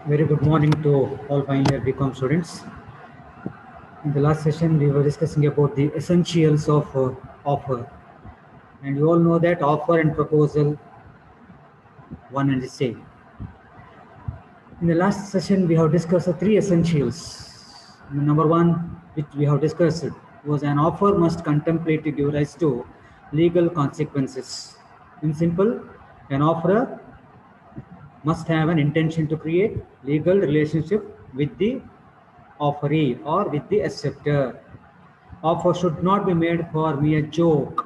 Very good morning to all final year BCom students. In the last session, we were discussing about the essentials of offer, and you all know that offer and proposal one and the same. In the last session, we have discussed the three essentials. Number one, which we have discussed, was an offer must contemplate to give rise to legal consequences. In simple, an offerer must have an intention to create legal relationship with the offeree or with the acceptor. Offer should not be made for mere joke.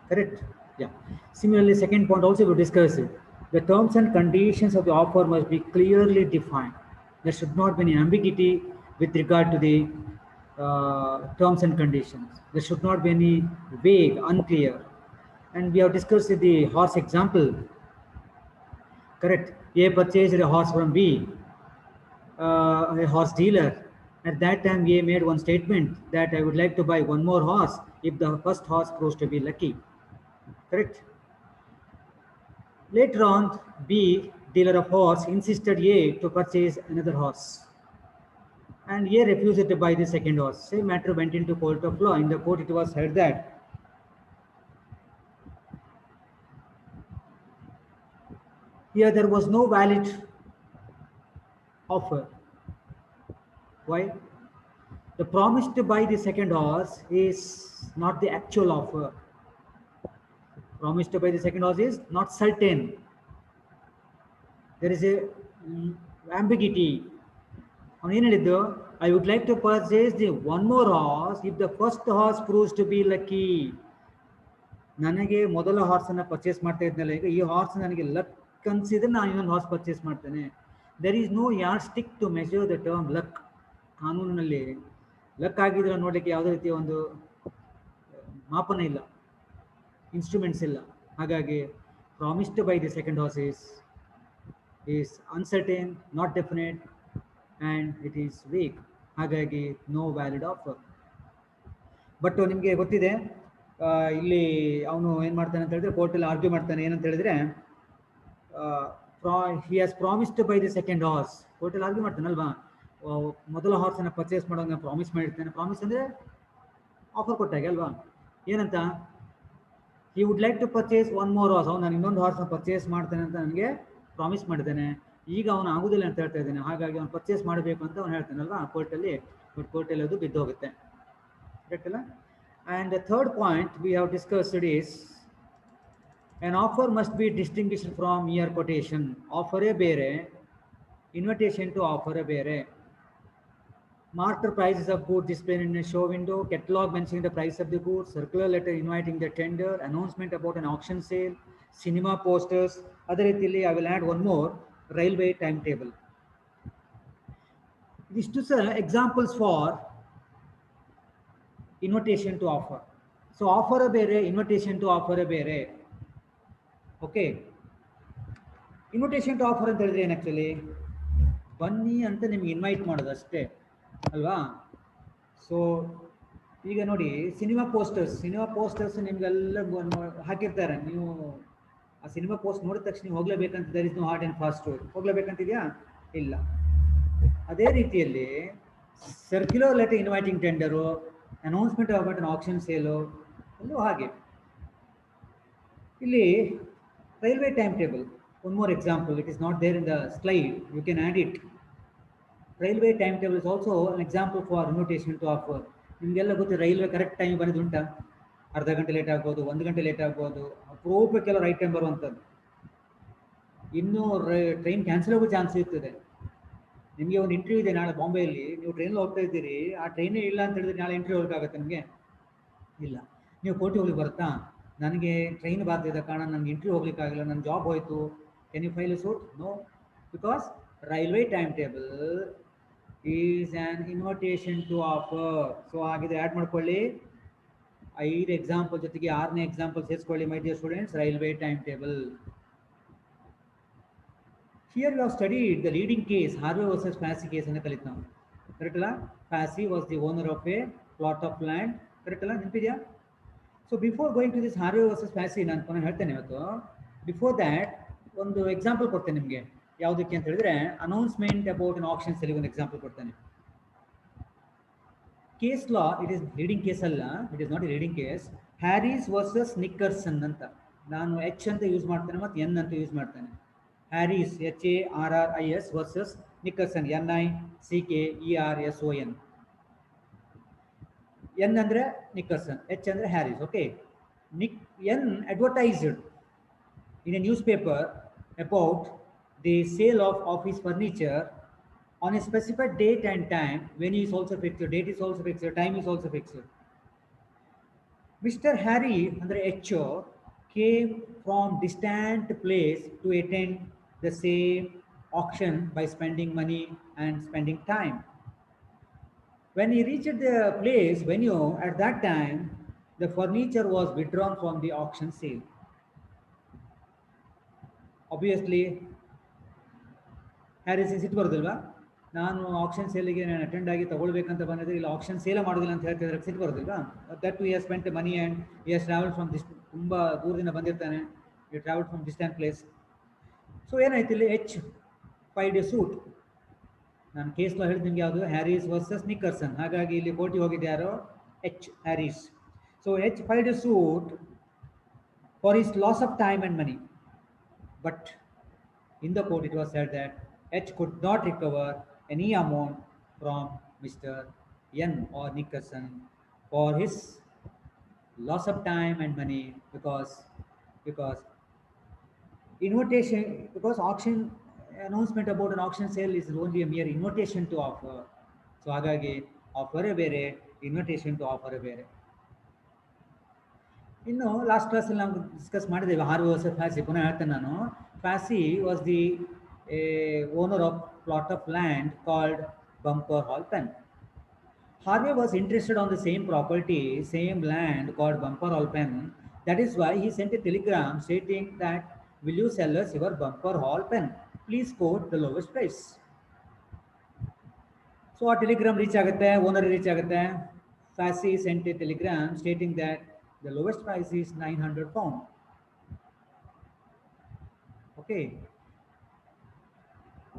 Correct? Yeah. Similarly, second point also we discussed. The terms and conditions of the offer must be clearly defined. There should not be any ambiguity with regard to the terms and conditions. There should not be any vague, unclear. And we have discussed the horse example. Correct. A purchased a horse from B, a horse dealer. At that time, A made one statement that I would like to buy one more horse if the first horse proves to be lucky. Correct. Later on, B, dealer of horse, insisted A to purchase another horse. And A refused to buy the second horse. Same matter went into court of law. In the court, it was heard that here there was no valid offer. Why? The promise to buy the second horse is not the actual offer. Promise to buy the second horse is not certain. There is a ambiguity. ಅವನು ಏನು ಹೇಳಿದ್ದು, I would like to purchase the one more horse if the first horse proves to be lucky. ನನಗೆ ಮೊದಲ ಹಾರ್ಸನ್ನು purchase ಮಾಡ್ತಾ ಇದ್ನಲ್ಲ, ಈಗ ಈ ಹಾರ್ಸ್ ನನಗೆ ಲಕ್ ಅನ್ಸಿದ್ರೆ ನಾನು ಇನ್ನೊಂದು ಹಾರ್ಸ್ ಪರ್ಚೇಸ್ ಮಾಡ್ತೇನೆ. There is no yardstick to measure the term luck. ಕಾನೂನಿನಲ್ಲಿ ಲಕ್ ಆಗಿದ್ರೆ ನೋಡಲಿಕ್ಕೆ ಯಾವುದೇ ರೀತಿಯ ಒಂದು ಮಾಪನ ಇಲ್ಲ, ಇನ್ಸ್ಟ್ರೂಮೆಂಟ್ಸ್ ಇಲ್ಲ. ಹಾಗಾಗಿ promise to buy the second horse is uncertain, not definite, and it is weak. ಹಾಗಾಗಿ ನೋ ವ್ಯಾಲಿಡ್ ಆಫರ್. ಬಟ್ ನಿಮಗೆ ಗೊತ್ತಿದೆ, ಇಲ್ಲಿ ಅವನು ಏನು ಮಾಡ್ತಾನೆ ಅಂತ ಹೇಳಿದ್ರೆ ಕೋರ್ಟಲ್ಲಿ ಆರ್ಗ್ಯೂ ಮಾಡ್ತಾನೆ. ಏನಂತ ಹೇಳಿದ್ರೆ, he has promise to buy the second horse. ಕೋರ್ಟಲ್ಲಿ ಆರ್ಗ್ಯೂ ಮಾಡ್ತಾನಲ್ವಾ, ಮೊದಲ ಹಾರ್ಸನ್ನು ಪರ್ಚೇಸ್ ಮಾಡೋದು ನಾನು ಪ್ರಾಮಿಸ್ ಮಾಡಿರ್ತೇನೆ. ಪ್ರಾಮಿಸ್ ಅಂದರೆ ಆಫರ್ ಕೊಟ್ಟಾಗೆ ಅಲ್ವಾ. ಏನಂತ, he would like to purchase one more horse. ಅವ್ನು ನಾನು ಇನ್ನೊಂದು ಹಾರ್ಸ್ನ ಪರ್ಚೇಸ್ ಮಾಡ್ತೇನೆ ಅಂತ ನನಗೆ ಪ್ರಾಮಿಸ್ ಮಾಡಿದ್ದೇನೆ. ಈಗ ಅವನು ಆಗುದಿಲ್ಲ ಅಂತ ಹೇಳ್ತಾ ಇದ್ದಾನೆ. ಹಾಗಾಗಿ ಅವನು ಪರ್ಚೇಸ್ ಮಾಡಬೇಕು ಅಂತ ಅವನು ಹೇಳ್ತಾನಲ್ವಾ ಕೋರ್ಟಲ್ಲಿ. ಬಟ್ ಕೋರ್ಟಲ್ಲಿ ಅದು ಬಿದ್ದೋಗುತ್ತೆ. ಕರೆಕ್ಟ್ ಅಲ್ಲ. And the third point we have discussed is an offer must be distinguished from mere quotation. ಆಫರೇ ಬೇರೆ, ಇನ್ವಿಟೇಷನ್ ಟು ಆಫರೇ ಬೇರೆ. Marked prices of goods displayed in a show window, catalog mentioning the price of the goods, circular letter inviting the tender, announcement about an auction sale, cinema posters. Other ರೀತಿಯಲ್ಲಿ I will add one more, railway timetable. These two are examples for invitation to offer. So offer ಬೇರೆ, invitation to offer ಬೇರೆ. Okay, invitation to offer ಅಂತ ಹೇಳಿದ್ರೆ ಏನು, actually ಬನ್ನಿ ಅಂತ ನಿಮ್ಗೆ invite ಮಾಡೋದು ಅಷ್ಟೇ ಅಲ್ವಾ. ಸೊ ಈಗ ನೋಡಿ, ಸಿನಿಮಾ ಪೋಸ್ಟರ್ಸ್ ನಿಮ್ಗೆಲ್ಲ ಹಾಕಿರ್ತಾರೆ. ನೀವು ಆ ಸಿನಿಮಾ ಪೋಸ್ಟ್ ನೋಡಿದ ತಕ್ಷಣ ನೀವು ಹೋಗ್ಲೇಬೇಕಂತ, there is no hard and fast rule. ಹೋಗ್ಲೇಬೇಕಂತಿದೆಯಾ? ಇಲ್ಲ. ಅದೇ ರೀತಿಯಲ್ಲಿ circular letter inviting tender, announcement about an auction sale, ಎಲ್ಲೂ ಹಾಗೆ. ಇಲ್ಲಿ railway time table, one more example, it is not there in the slide, you can add it. Railway time table is also an example for invitation to offer. ನಿಮಗೆಲ್ಲ ಗೊತ್ತು, railway correct time ಬಂದಿದ್ದುಂಟಾ? ಅರ್ಧ ಗಂಟೆ late ಆಗ್ಬೋದು, 1 ಗಂಟೆ late ಆಗ್ಬೋದು, ಅಪರೂಪಕ್ಕೆಲ್ಲ right time ಬರುವಂಥದ್ದು. ಇನ್ನೂ train cancel ಆಗೋ ಚಾನ್ಸ್ ಇರ್ತದೆ. ನಿಮಗೆ ಒಂದು ಇಂಟರ್ವ್ಯೂ ಇದೆ ನಾಳೆ ಬಾಂಬೆಯಲ್ಲಿ, ನೀವು ಟ್ರೈನಲ್ಲಿ ಹೋಗ್ತಾ ಇದ್ದೀರಿ, ಆ ಟ್ರೈನೇ ಇಲ್ಲ ಅಂತ ಹೇಳಿದ್ರೆ ನಾಳೆ ಇಂಟರ್ವ್ಯೂ ಹೋಗೋಕ್ಕಾಗತ್ತೆ ನಿಮಗೆ? ಇಲ್ಲ. ನೀವು ಕೋರ್ಟಿಗೆ ಹೋಗ್ಲಿಕ್ಕೆ ಬರುತ್ತಾ? ನನಗೆ ಟ್ರೈನ್ ಬಾರ್ದಿದ್ದ ಕಾರಣ ನನಗೆ ಇಂಟರ್ವ್ಯೂ ಹೋಗ್ಲಿಕ್ಕಾಗಿಲ್ಲ, ನನ್ನ ಜಾಬ್ ಹೋಯಿತು, can you file a suit? No, because railway time table is an invitation to offer. So ಹಾಗಿದ್ರೆ ಆ್ಯಡ್ ಮಾಡ್ಕೊಳ್ಳಿ, 5 ಎಕ್ಸಾಂಪಲ್ ಜೊತೆಗೆ 6ನೇ ಎಕ್ಸಾಂಪಲ್ ಸೇರಿಸ್ಕೊಳ್ಳಿ my dear students, railway time table. Here we have studied the leading case, Harvey versus Facey case ಅನ್ನು ಕಲಿತು ನಾವು. Correct ಅಲ್ಲ? Facey was the owner of a plot of land. Correct ಅಲ್ಲ? ನೆನಪಿದೆಯಾ? So before going to this Harvey versus ಫ್ಯಾಸಿ, ನಾನು ಪುನಃ ಹೇಳ್ತೇನೆ ಇವತ್ತು. ಬಿಫೋರ್ ದ್ಯಾಟ್ ಒಂದು ಎಕ್ಸಾಂಪಲ್ ಕೊಡ್ತೇನೆ ನಿಮಗೆ. ಯಾವುದಕ್ಕೆ ಅಂತ ಹೇಳಿದ್ರೆ announcement about an auction sale ಒಂದು ಎಕ್ಸಾಂಪಲ್ ಕೊಡ್ತಾನೆ. Case law, it is leading case ಅಲ್ಲ, it is not a leading case. Harris versus Nickerson ಅಂತ ನಾನು ಎಚ್ ಅಂತ ಯೂಸ್ ಮಾಡ್ತೇನೆ ಮತ್ತು ಎನ್ ಅಂತ ಯೂಸ್ ಮಾಡ್ತೇನೆ. Harris HARRIS versus Nickerson NICKERSON. N ಅಂದರೆ ನಿಕ್ಕರ್ಸನ್, ಎಚ್ ಅಂದರೆ Harris. Okay, N advertised in a newspaper about the sale of office furniture on a specified date and time. Venue is also fixed, date is also fixed, time is also fixed. Mr. Harry andre HO came from distant place to attend the same auction by spending money and spending time. When he reached the place venue, at that time the furniture was withdrawn from the auction sale. Obviously Harris ಸಿಟ್ಟು ಬರೋದಿಲ್ವಾ? ನಾನು action ಸೇಲಿಗೆ ನಾನು attend ಆಗಿ ತಗೊಳ್ಬೇಕಂತ ಬಂದಿದ್ದೆ, ಇಲ್ಲ action sale ಮಾಡೋದಿಲ್ಲ ಅಂತ ಹೇಳ್ತಿದ್ರೆ ಸಿಟ್ಟು ಬರೋದಿಲ್ವಾ? That to has spent money and he has travel from ತುಂಬ ದೂರದಿಂದ ಬಂದಿರ್ತಾನೆ, ಈ travel from distant place. So ಏನಾಯ್ತು ಇಲ್ಲಿ? H filed a suit. ನಾನು ಕೇಸ್లో ಹೇಳಿದ ನಿಮ್ಗೆ ಯಾವುದು? Harris versus Nickerson. ಹಾಗಾಗಿ ಇಲ್ಲಿ ಕೋರ್ಟಿಗೆ ಹೋಗಿದ್ದು ಯಾರು? H, Harris. So H filed a suit for his loss of time and money. But in the court it was said that H could not recover any amount from Mr. N or Nickerson for his loss of time and money because invitation, because auction announcement about an auction sale is only a mere invitation to offer. So ಹಾಗಾಗಿ offer ಬೇರೆ, invitation to offer ಬೇರೆ. ಇನ್ನು last ಕ್ಲಾಸಲ್ಲಿ ನಾವು discuss ಮಾಡಿದ್ದೇವೆ Harvey versus ಫ್ಯಾಸಿ. ಪುನಃ ಹೇಳ್ತೇನೆ ನಾನು. Facey was the owner of plot of land called Bumper Hall Pen. Harvey was interested on the same property, same land called Bumper Hall Pen. That is why he sent a telegram stating that, will you sell us your Bumper Hall Pen? Please quote the lowest price. So a telegram reach ಆಗುತ್ತೆ, owner reach ಆಗುತ್ತೆ. Fassi sent a telegram stating that the lowest price is 900 pound. Okay.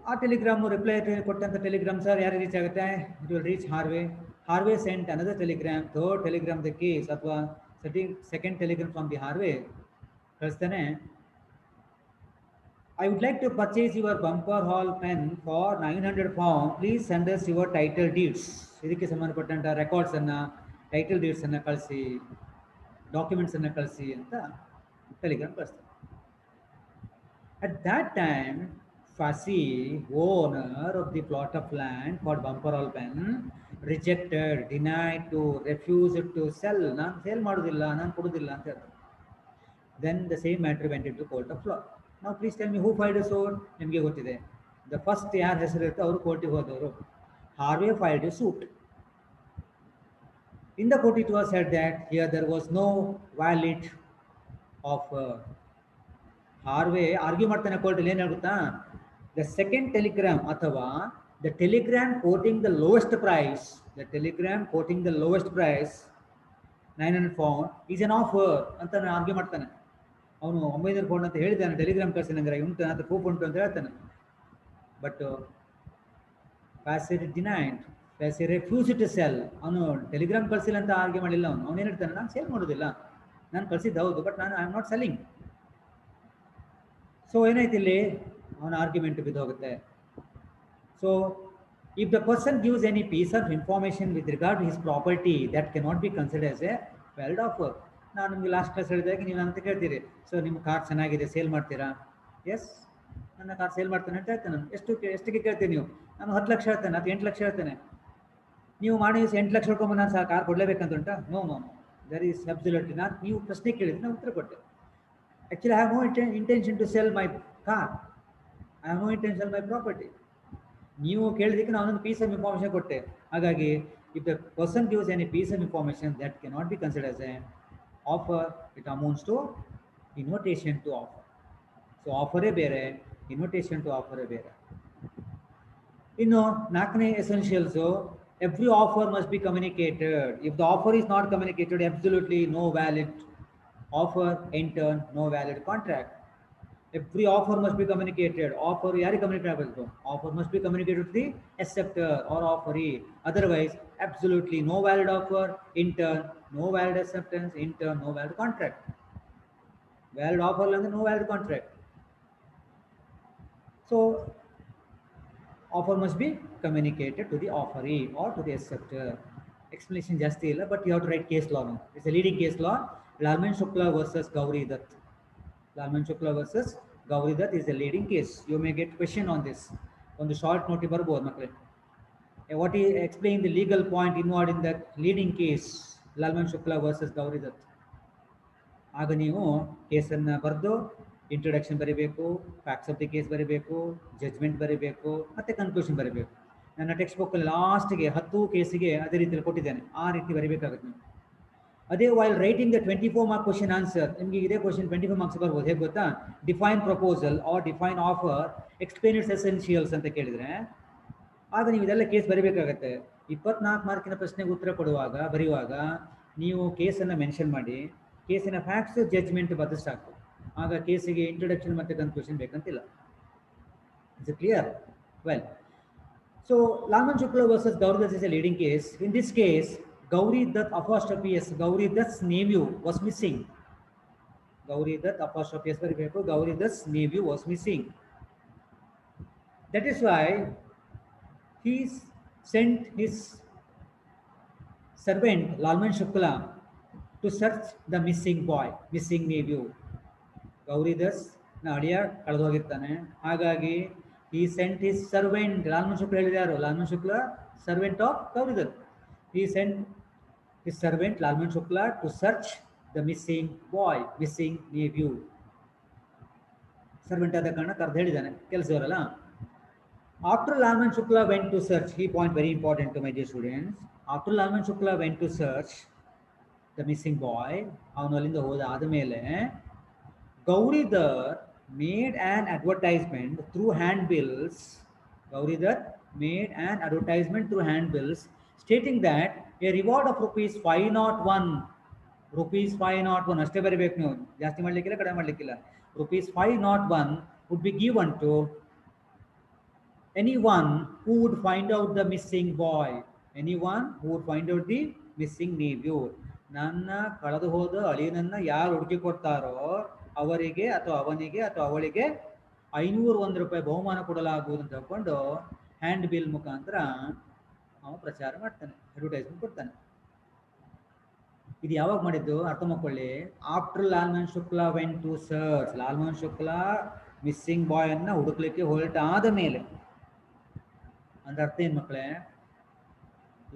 ಆ telegram reply ಕೊಟ್ಟಂತ telegram sir ಯಾರು reach ಆಗುತ್ತೆ? It will reach Harvey. Harvey sent another telegram, third telegram the case ಅಥವಾ second telegram from the Harvey ಕಳಿಸ್ತಾನೆ. I would like to purchase your Bumper Hall pen for 900 pound. Please send us your title deeds. ಇದಕ್ಕೆ ಸಂಬಂಧಪಟ್ಟಂತ records ಅನ್ನ, title deeds ಅನ್ನ ಕಳಿಸಿ, documents ಅನ್ನ ಕಳಿಸಿ ಅಂತ ಟೆಲಿಗ್ರಾಮ್ ಕಳಿಸ್ತಾರೆ. At that time, Fassi, owner of the plot of land called Bumper Hall Pen, rejected, denied to, refused to sell. ನಾನು ಸೇಲ್ ಮಾಡೋದಿಲ್ಲ, ನಾನು ಕೊಡೋದಿಲ್ಲ ಅಂತ ಹೇಳ್ತಾರೆ. Then the same matter went into court of law. Now please tell me who filed a suit? ನಿಮಗೆ ಗೊತ್ತಿದೆ. The first ಯಾರ ಹೆಸರು ಇರುತ್ತೆ ಅವರು ಕೋರ್ಟಿಗೆ ಹೋದವರು. Harvey filed a suit. In the court it was said that here there was no valid offer. Harvey argue ಮಾಡ್ತಾನೆ ಕೋರ್ಟಲ್ಲಿ, ಏನು ಹೇಳ್ತಾ? The second telegram ಅಥವಾ the telegram quoting the lowest price, the telegram quoting the lowest price 900 pound is an offer ಅಂತ argue ಮಾಡ್ತಾನೆ. ಅವನು 900 pound ಅಂತ ಹೇಳಿದ್ದಾನೆ, ಟೆಲಿಗ್ರಾಮ್ ಕಳಿಸಿ ನಂಗೆ ಉಂಟು ಅಂತ ಪ್ರೂಫ್ ಉಂಟು ಅಂತ ಹೇಳ್ತಾನೆ. But Fassi denied. Fassi refused to sell. ಅವನು ಟೆಲಿಗ್ರಾಮ್ ಕಳಿಸಿಲ್ಲ ಅಂತ ಆರ್ಗ್ಯೂ ಮಾಡಿಲ್ಲ. ಅವನು ಏನು ಹೇಳ್ತಾನೆ? ನಾನು ಸೇಲ್ ಮಾಡೋದಿಲ್ಲ, ನಾನು ಕಳಿಸಿದ್ದು ಹೌದು, ಬಟ್ ನಾನು I am not selling. So ಏನಾಯ್ತು ಇಲ್ಲಿ? ಅವನ ಆರ್ಗ್ಯುಮೆಂಟ್ ಬಿದ್ದೋಗುತ್ತೆ. So if the person gives any piece of information with regard to his property, that can not be consider as a valid offer. ನಾನು ನಿಮಗೆ ಲಾಸ್ಟ್ ಕ್ಲಾಸ್ ಹೇಳಿದಾಗ ನೀವು ಅಂತ ಕೇಳ್ತೀರಿ, ಸೊ ನಿಮ್ಮ ಕಾರ್ ಚೆನ್ನಾಗಿದೆ, ಸೇಲ್ ಮಾಡ್ತೀರಾ? ಎಸ್, ನನ್ನ ಕಾರ್ ಸೇಲ್ ಮಾಡ್ತೇನೆ ಅಂತ ಹೇಳ್ತೇನೆ. ನಾನು ಎಷ್ಟಕ್ಕೆ ಕೇಳ್ತೀನಿ ನೀವು? ನಾನು 10 ಲಕ್ಷ ಹೇಳ್ತೇನೆ ಅಥವಾ 8 ಲಕ್ಷ ಹೇಳ್ತೇನೆ. ನೀವು ಮಾಡಿ 8 ಲಕ್ಷ ಹೇಳ್ಕೊಂಬ ನಾನು ಸಹ ಕಾರ್ ಕೊಡಲೇಬೇಕಂತ ಉಂಟಾ? No, there is absolutely not. ನೀವು ಪ್ರಶ್ನೆ ಕೇಳಿದ್ರೆ ನಾನು ಉತ್ತರ ಕೊಟ್ಟೆ. Actually, I have no intention to sell my car. I have no intention to sell my property. ನೀವು ಕೇಳಿದಕ್ಕೆ ನಾನು ಒಂದು ಪೀಸ್ ಆಫ್ ಇನ್ಫಾರ್ಮೇಷನ್ ಕೊಟ್ಟೆ. ಹಾಗಾಗಿ if the person gives any piece of information, that cannot be considered as an offer. It amounts to invitation to offer. So offer ಬೇರೆ, invitation to offer ಬೇರೆ. ಇನ್ನು 4ನೇ essentials, every offer must be communicated. If the offer is not communicated, absolutely no valid offer, in turn no valid contract. Every offer must be communicated. Offer ಯಾರಿಗೆ communicate ಆಗಬೇಕು? Offer must be communicated to the acceptor or offeree. Otherwise, absolutely no valid offer. In turn, no valid acceptance. In turn, no valid contract. Valid offer ಅಂದ್ರೆ no valid contract. So, offer must be communicated to the offeree or to the acceptor. Explanation ಜಾಸ್ತಿ ಇಲ್ಲ, but you have to write case law now. It's a leading case law. Lalman Shukla versus Gauri Dutt. Lalman Shukla versus Gauri Dutt is a leading case. You may get question on this. On the short note ಬರ್ಬೋದು ಮಕ್ಕಳೇ. What he explained the legal point involved in that leading case, Lalman Shukla versus Gauri Dutt. ಆಗ ನೀವು ಕೇಸನ್ನು ಬರೆದು introduction ಬರೀಬೇಕು, facts of the case ಬರೀಬೇಕು, judgment ಬರೀಬೇಕು, ಮತ್ತು ಕನ್ಕ್ಲೂಷನ್ ಬರೀಬೇಕು. ನನ್ನ ಟೆಕ್ಸ್ಟ್ ಬುಕ್ಕಲ್ಲಿ ಲಾಸ್ಟ್ಗೆ 10 ಕೇಸಿಗೆ ಅದೇ ರೀತಿಯಲ್ಲಿ ಕೊಟ್ಟಿದ್ದೇನೆ. ಆ ರೀತಿ ಬರೀಬೇಕಾಗುತ್ತೆ ನೀವು. ಅದೇ while writing the 24 mark question answer, ನಿಮಗೆ ಇದೇ ಕ್ವಶನ್ 24 ಮಾರ್ಕ್ಸ್ ಬರ್ಬೋದು. ಹೇಗೆ ಗೊತ್ತಾ? Define proposal or define offer, explain its essentials ಅಂತ ಕೇಳಿದರೆ ಆಗ ನೀವು ಇದೆಲ್ಲ ಕೇಸ್ ಬರೀಬೇಕಾಗತ್ತೆ. 24 ಮಾರ್ಕಿನ ಪ್ರಶ್ನೆಗೆ ಉತ್ತರ ಬರೆಯುವಾಗ ನೀವು ಕೇಸನ್ನು ಮೆನ್ಷನ್ ಮಾಡಿ, ಕೇಸಿನ ಫ್ಯಾಕ್ಟ್ಸ್ ಜಡ್ಜ್ಮೆಂಟ್ ಬರೆದು ಸಾಕು. ಆಗ ಕೇಸಿಗೆ ಇಂಟ್ರೊಡಕ್ಷನ್ ಮತ್ತು ಕನ್ಕ್ಲೂಷನ್ ಬೇಕಂತಿಲ್ಲ. It's clear? Well, so Lalman Shukla versus Gauri Dutt is a leading case. In this case, Gauri Dutt apostrophe S, Gauri Dutt's nephew was missing. Gauri Dutt apostrophe S ಬರಬೇಕು. Gauri Dutt's nephew was missing. That is why he sent his servant Lalman Shukla to search the missing boy, missing nephew. Gauri Dutt ನ ಅಳಿಯ ಕಳೆದು ಹೋಗಿರ್ತಾನೆ. ಹಾಗಾಗಿ he sent his servant, Lalman Shukla ಹೇಳಿದಾರು, Lalman Shukla servant of Gauri Dutt. He sent his servant Lalman Shukla to search the missing boy, missing nephew. Servant ಆದ ಕಾರಣ ಕರೆದು ಹೇಳಿದ್ದಾನೆ ಕೆಲಸವರಲ್ಲ. After Lalman Shukla went to search, he point very important to my dear students. After Lalman Shukla went to search the missing boy, ಅವನು ಅಲ್ಲಿಂದ ಹೋದ ಆದಮೇಲೆ Gauri Dutt made an advertisement through handbills. Gauri Dutt made an advertisement through handbills stating that a reward of rupees 501 ಅಷ್ಟೇ ಬರೀಬೇಕು ನೀವು, ಜಾಸ್ತಿ ಮಾಡಲಿಕ್ಕಿಲ್ಲ, ಕಡಿಮೆ ಮಾಡಲಿಕ್ಕಿಲ್ಲ. rupees 501 would be given to anyone who would find out the missing boy, anyone who would find out the missing nephew. ನನ್ನ ಕಳೆದು ಹೋದ ಅಳಿಯನನ್ನ ಯಾರು ಹುಡುಕಿ ಕೊಡ್ತಾರೋ ಅವರಿಗೆ ಅಥವಾ ಅವನಿಗೆ ಅಥವಾ ಅವಳಿಗೆ 501 ರೂಪಾಯಿ ಬಹುಮಾನ ಕೊಡಲಾಗುವುದು ಅಂತ ತಗೊಂಡು ಹ್ಯಾಂಡ್ ಬಿಲ್ ಮುಖಾಂತರ ಅವನು ಪ್ರಚಾರ ಮಾಡ್ತಾನೆ, ಅಡ್ವರ್ಟೈಸ್ಮೆಂಟ್ ಕೊಡ್ತಾನೆ. ಇದು ಯಾವಾಗ ಮಾಡಿದ್ದು ಅರ್ಥ ಮಾಡ್ಕೊಳ್ಳಿ. After Lalman Shukla went to search, Lalman Shukla missing boy ಅನ್ನ ಹುಡುಕ್ಲಿಕ್ಕೆ ಹೊರಟಾದ ಮೇಲೆ. ಅಂದ್ರೆ ಅರ್ಥ ಏನ್ ಮಕ್ಕಳೇ?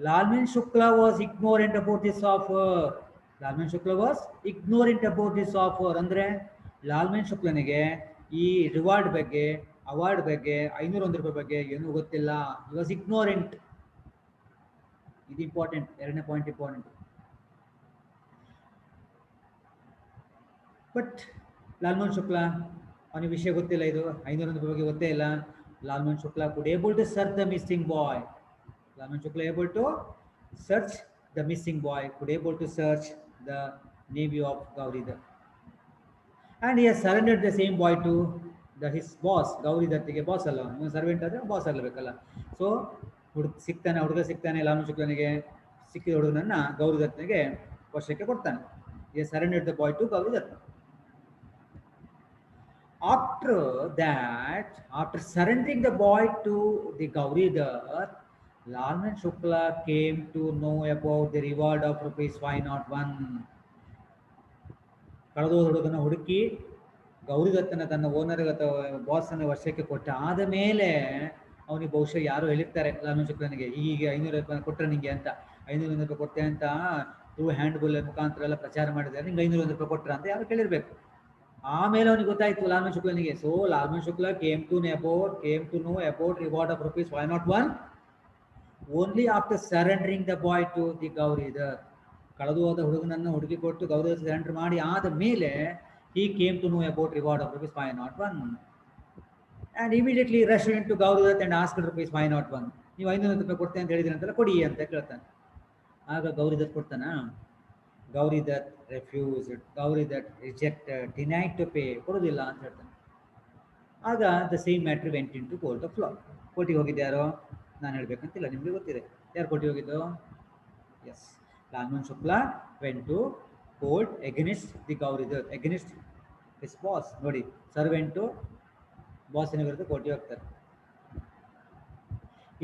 Lalman Shukla was ignorant about this offer. Lalman Shukla was ignorant about this offer ಅಂದ್ರೆ ಲಾಲ್ಮನ್ ಶುಕ್ಲನಿಗೆ ಈ ರಿವಾರ್ಡ್ ಬಗ್ಗೆ, ಅವಾರ್ಡ್ ಬಗ್ಗೆ, 501 ರೂಪಾಯಿ ಬಗ್ಗೆ ಏನೂ ಗೊತ್ತಿಲ್ಲ. He was ignorant. ಇದು ಇಂಪಾರ್ಟೆಂಟ್, ಎರಡನೇ ಪಾಯಿಂಟ್ ಇಂಪಾರ್ಟೆಂಟ್. ಬಟ್ ಲಾಲ್ಮನ್ ಶುಕ್ಲಾ ಅವನಿಗೆ ವಿಷಯ ಗೊತ್ತಿಲ್ಲ, ಇದು 501 ರೂಪಾಯಿ ಬಗ್ಗೆ ಗೊತ್ತೇ ಇಲ್ಲ. ಲಾಲ್ಮನ್ Shukla could able to search the missing boy. Lalman Shukla able to search the missing boy, could able to search the nephew of Gauri Dutt. And he has surrendered the same boy to his boss. Gauri Dutt ಗೆ boss ಅಲ್ಲ, ಅವನು servant ಆದರೆ boss ಆಗಬೇಕಲ್ಲ. So ಹುಡುಗ ಸಿಗ್ತಾನೆ ಲಾಲ್ಮನ್ ಶುಕ್ಲನಿಗೆ. ಸಿಕ್ಕಿದ ಹುಡುಗನನ್ನ ಗೌರಿ ದತ್ನಿಗೆ ವಶಕ್ಕೆ ಕೊಡ್ತಾನೆ. he has surrendered the boy to Gauri Dutt. After that, after surrendering the boy to the Gauri Dutt, Lalman Shukla came to know about the reward of rupees 501. ಕಳೆದೋದ ಹುಡುಗನ ಹುಡುಕಿ ಗೌರಿ ದತ್ತನ ತನ್ನ owner ಅಥವಾ boss ಅನ್ನ ವರ್ಷಕ್ಕೆ ಕೊಟ್ಟ ಆದ ಮೇಲೆ ಅವನಿಗೆ ಬಹುಶಃ ಯಾರು ಹೇಳಿರ್ತಾರೆ ಲಾಲ್ಮನ್ ಶುಕ್ಲನಿಗೆ, ಹೀಗೆ 500 ರೂಪಾಯಿ ಕೊಟ್ಟರೆ ನಿಂಗೆ ಅಂತ, 501 ರೂಪಾಯಿ ಕೊಟ್ಟೆ ಅಂತ ಥ್ರೂ ಹ್ಯಾಂಡ್ ಬುಲ್ ಮುಖಾಂತರ ಎಲ್ಲ ಪ್ರಚಾರ ಮಾಡಿದ್ದಾರೆ, ನಿಂಗೆ 501 ರೂಪಾಯಿ ಕೊಟ್ಟರೆ ಅಂತ ಯಾರು ಕೇಳಿರ್ಬೇಕು. ಆಮೇಲೆ ಅವನಿಗೆ ಗೊತ್ತಾಯ್ತು ಲಾಲ್ಮನ್ ಶುಕ್ಲನಿಗೆ. So Lalman Shukla came to know about reward of rupees 501 only after surrendering the boy to the Gauri Dutt. ಕಳೆದು ಹೋದ ಹುಡುಗನನ್ನು ಹುಡುಗಿ ಕೊಟ್ಟು ಗೌರಿ ದತ್ ಸರೆಂಡರ್ ಮಾಡಿ ಆದ ಮೇಲೆ he came to know about reward of rupees 501 and immediately rushed into Gauri Dutt and asked rupees 501. ನೀವು 500 ರೂಪಾಯಿ ಕೊಡ್ತೇನೆ ಅಂತ ಹೇಳಿದ್ರಿ ಅಂತಲ್ಲ, ಕೊಡಿ ಅಂತ ಕೇಳ್ತಾನೆ. ಆಗ ಗೌರಿ ದತ್ ಕೊಡ್ತಾನ? Gauri Dutt refused, Gauri Dutt rejected, denied to pay, ಕೊಡೋದಿಲ್ಲ ಅಂತ ಹೇಳ್ತಾನೆ. ಆಗ the same matter went into court of law. ಕೋರ್ಟಿಗೆ ಹೋಗಿದ್ದು ಯಾರು? ನಾನು ಹೇಳ್ಬೇಕಂತಿಲ್ಲ, ನಿಮಗೆ ಗೊತ್ತಿದೆ ಯಾರು ಕೋರ್ಟಿಗೆ ಹೋಗಿದ್ದು. Yes, Lalman Shukla went to court against the Gauridatt, against his boss. ನೋಡಿ, ಸರ್ವೆಂಟು ಬಾಸಿನ ವಿರುದ್ಧ ಕೋರ್ಟಿಗೆ ಹೋಗ್ತಾರೆ.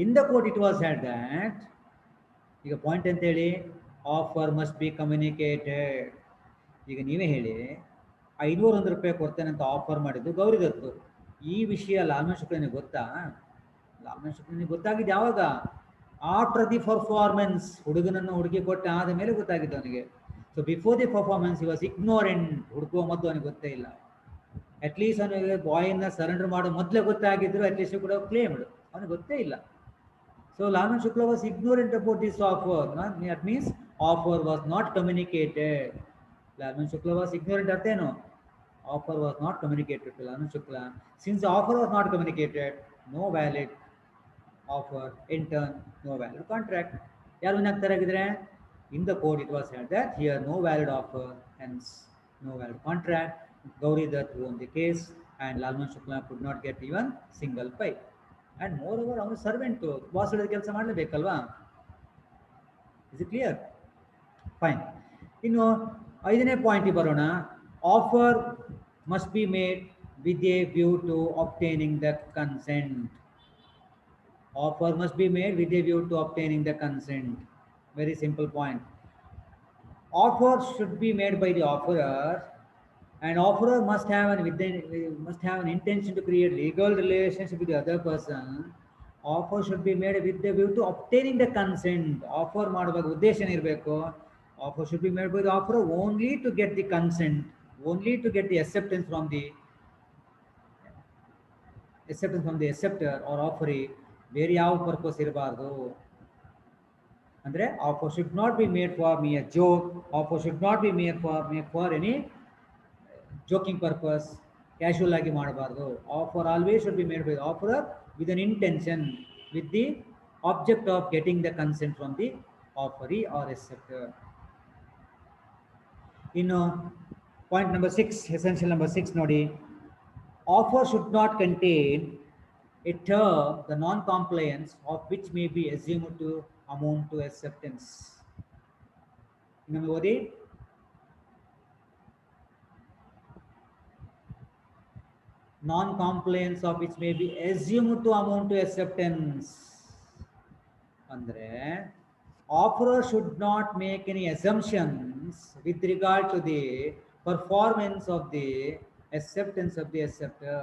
In the court it was had that, ಈಗ ಪಾಯಿಂಟ್ ಅಂತ ಹೇಳಿ, ಆಫರ್ ಮಸ್ಟ್ ಬಿ ಕಮ್ಯುನಿಕೇಟೆಡ್. ಈಗ ನೀವೇ ಹೇಳಿ, 501 ರೂಪಾಯಿ ಕೊಡ್ತೇನೆ ಅಂತ ಆಫರ್ ಮಾಡಿದ್ದು ಗೌರಿದತ್ತು. ಈ ವಿಷಯ ಲಾಲ್ಮನ್ ಶುಕ್ಲನಿಗೆ ಗೊತ್ತಾ? ಲಾಲ್ಮನ್ ಶುಕ್ಲನಿಗೆ ಗೊತ್ತಾಗಿದ್ದು ಯಾವಾಗ? After the performance. ಹುಡುಗನನ್ನು ಹುಡುಗಿ ಕೊಟ್ಟ ಆದ ಮೇಲೆ ಗೊತ್ತಾಗಿದ್ದು ಅವನಿಗೆ. So before the performance he was ignorant. ಹುಡುಕುವ ಮೊದಲು ಅವನಿಗೆ ಗೊತ್ತೇ ಇಲ್ಲ. ಅಟ್ಲೀಸ್ಟ್ ಅವನಿಗೆ ಬಾಯ್ನ ಸರೆಂಡರ್ ಮಾಡೋ ಮೊದಲೇ ಗೊತ್ತಾಗಿದ್ರು ಅಟ್ಲೀಸ್ಟ್ ಕೂಡ ಕ್ಲೇಮ್ಡ್, ಅವನಿಗೆ ಗೊತ್ತೇ ಇಲ್ಲ. So Lalman Shukla was ignorant about this offer. That means offer was not communicated. Lalman Shukla was ignorant ಅರ್ಥೇನು? Offer was not communicated to Lalman Shukla. Since the offer was not communicated, no valid offer, in turn no valid contract. ಯಾರು ವಿನಾಗ್ತಾರೆ ಆಗಿದ್ರೆ? In the court it was said that here no valid offer, hence no valid contract. Gauri Dutt won the case and Lalman Shukla could not get even single pay. And moreover ಅವನು servant, boss ಹೇಳಿದ ಕೆಲಸ ಮಾಡಲೇಬೇಕಲ್ವಾ? Is it clear? Fine. ಇನ್ನು 5ನೇ ಪಾಯಿಂಟಿಗೆ ಬರೋಣ. Offer must be made with a view to obtaining the consent. Offer must be made with a view to obtaining the consent. Very simple point. Offer should be made by the offerer, and offerer must have an intention to create legal relationship with the other person. Offer should be made with the view to obtaining the consent. Offer ಮಾಡುವಾಗ ಉದ್ದೇಶ ಏನಿರಬೇಕು? Offer should be made by the offerer only to get the consent, only to get the acceptance from the acceptor or offeree. ಬೇರೆ ಯಾವ purpose ಇರಬಾರ್ದು. ಅಂದರೆ offer should not be made for me a joke. Offer should not be made for any joking purpose. Casual ಆಗಿ ಮಾಡಬಾರ್ದು. Offer always should be made by offerer with an intention, with the object of getting the consent from the offeree or acceptor. ಇನ್ನು point number 6, essential number 6 ನೋಡಿ. Offer should not contain a term the non-compliance of which may be assumed to amount to acceptance. ಇನ್ನೊಮ್ಮೆ ಓದಿ. Non-compliance of which may be assumed to amount to acceptance. ಅಂದ್ರೆ offerer should not make any assumptions with regard to the performance of the acceptance of the acceptor.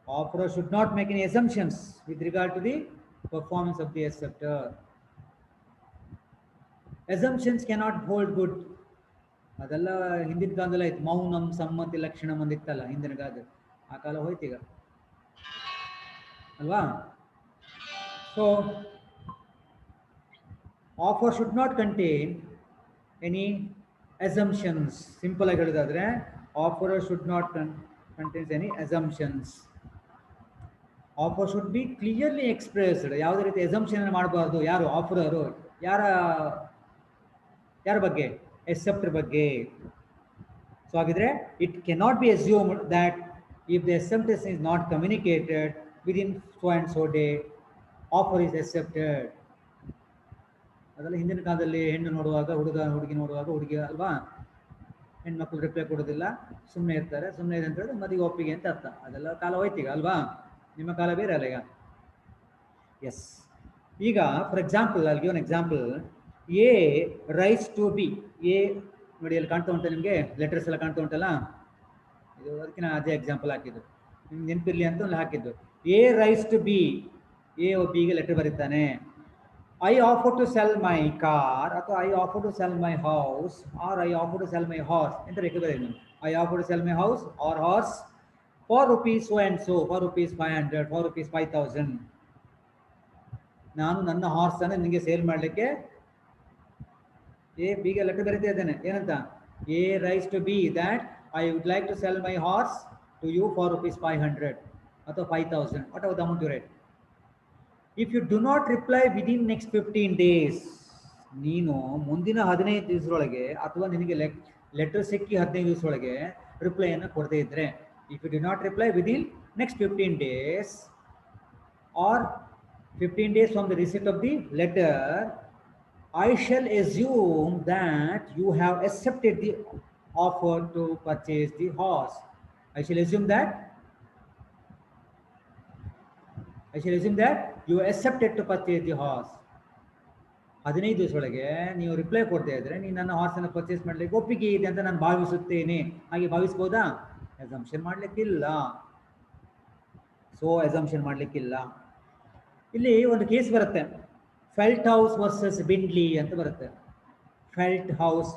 Offerer should not make any assumptions with regard to the performance of the acceptor. Assumptions cannot hold good. ಅದೆಲ್ಲ ಹಿಂದಿನ ಕಾಲದಲ್ಲಿ ಆಯ್ತು. ಮೌನಂ ಸಮ್ಮತಿ ಲಕ್ಷಣಂ ಅಂದಿತ್ತಲ್ಲ ಹಿಂದಿನ ಕಾಲದ, ಆ ಕಾಲ ಹೋಯ್ತೀಗ ಅಲ್ವಾ? So offer should not contain any assumptions. Simple ಆಗಿ ಹೇಳೋದಾದ್ರೆ offer should not contains any assumptions. Offer should be clearly expressed. ಯಾವುದೇ ರೀತಿ ಅಸಂಪ್ಷನ್ ಮಾಡಬಾರ್ದು. ಯಾರು? ಆಫರರು. ಯಾರ ಬಗ್ಗೆ? acceptor ಬಗ್ಗೆ. ಸೊ ಹಾಗಿದ್ರೆ it cannot be assumed that if the acceptance is not communicated within so and so day, offer is accepted. ಅದೆಲ್ಲ ಹಿಂದಿನ ಕಾಲದಲ್ಲಿ ಹೆಣ್ಣು ನೋಡುವಾಗ ಹುಡುಗಿ ನೋಡುವಾಗ ಹುಡುಗಿ ಅಲ್ವಾ, ಹೆಣ್ಮಕ್ಳು ರಿಪ್ಲೈ ಕೊಡೋದಿಲ್ಲ, ಸುಮ್ಮನೆ ಇರ್ತಾರೆ. ಸುಮ್ಮನೆ ಇದೆ ಅಂತ ಹೇಳಿದ್ರೆ ಮದುವೆ ಒಪ್ಪಿಗೆ ಅಂತ ಅರ್ಥ. ಅದೆಲ್ಲ ಕಾಲ ಹೋಯ್ತೀಗ ಅಲ್ವಾ? ನಿಮ್ಮ ಕಾಲ ಬೇರೆ ಅಲ್ಲ ಈಗ. ಎಸ್. ಈಗ ಫಾರ್ ಎಕ್ಸಾಂಪಲ್ ಅಲ್ಲಿ give one example. A writes to B. A ನೋಡಿ ಅಲ್ಲಿ ಕಾಣ್ತಾ ಉಂಟು ನಿಮಗೆ, ಲೆಟರ್ಸ್ ಎಲ್ಲ ಕಾಣ್ತಾ ಉಂಟಲ್ಲ, ಇದು ಅದಕ್ಕೆ ನಾನು ಅದೇ ಎಕ್ಸಾಂಪಲ್ ಹಾಕಿದ್ದು, ನಿಮ್ಗೆ ನೆನಪಿರ್ಲಿ ಅಂತ ಒಂದು ಹಾಕಿದ್ದು. A writes to B. A ಬಿಗೆ ಲೆಟರ್ ಬರೀತಾನೆ. I offer to sell my car, ಅಥವಾ I offer to sell my house, or I offer to sell my horse ಅಂತ ಬೇಕು ಬರೀ. I offer to sell my house or horse for rupees so and so, for rupees 500, for rupees 5000. ನಾನು ನನ್ನ ಹಾರ್ಸನ್ನು ನಿಮಗೆ sale ಮಾಡಲಿಕ್ಕೆ A ಬಿಗೆ letter ಬರೀತಾ ಇದ್ದೇನೆ. ಏನಂತ? A writes to B that I would like to sell my horse to you for rupees 500 ಅಥವಾ 5000, whatever the amount you write. If you do not reply within next 15 days, ನೀನು ಮುಂದಿನ 15 ದಿವಸದೊಳಗೆ ಅಥವಾ ನಿನಗೆ letter ಸಿಕ್ಕಿ 15 ದಿವಸದೊಳಗೆ ರಿಪ್ಲೈಯನ್ನು ಕೊಡದೇ ಇದ್ರೆ, If you do not reply within next 15 days or 15 days from the receipt of the letter, I shall assume that you have accepted the offer to purchase the horse. I shall assume that you accepted to purchase the horse. 15 ದಿವಸದೊಳಗೆ ನೀವು reply ಕೊಡದೇ ಇದ್ರೆ ನೀನು ನನ್ನ ಹಾರ್ಸನ್ನು purchase ಮಾಡಲಿಕ್ಕೆ ಒಪ್ಪಿಗೆ ಇದೆ ಅಂತ ನಾನು ಭಾವಿಸುತ್ತೇನೆ. ಹಾಗೆ ಭಾವಿಸ್ಬೋದಾ? ಅಸಂಪ್ಷನ್ ಮಾಡಲಿಕ್ಕಿಲ್ಲ. ಸೊ ಅಸಂಪ್ಷನ್ ಮಾಡಲಿಕ್ಕಿಲ್ಲ. ಇಲ್ಲಿ ಒಂದು ಕೇಸ್ ಬರುತ್ತೆ, ಫೆಲ್ಟ್ ಹೌಸ್ ವರ್ಸಸ್ ಬಿಂಡ್ಲಿ ಅಂತ ಬರುತ್ತೆ. Felthouse,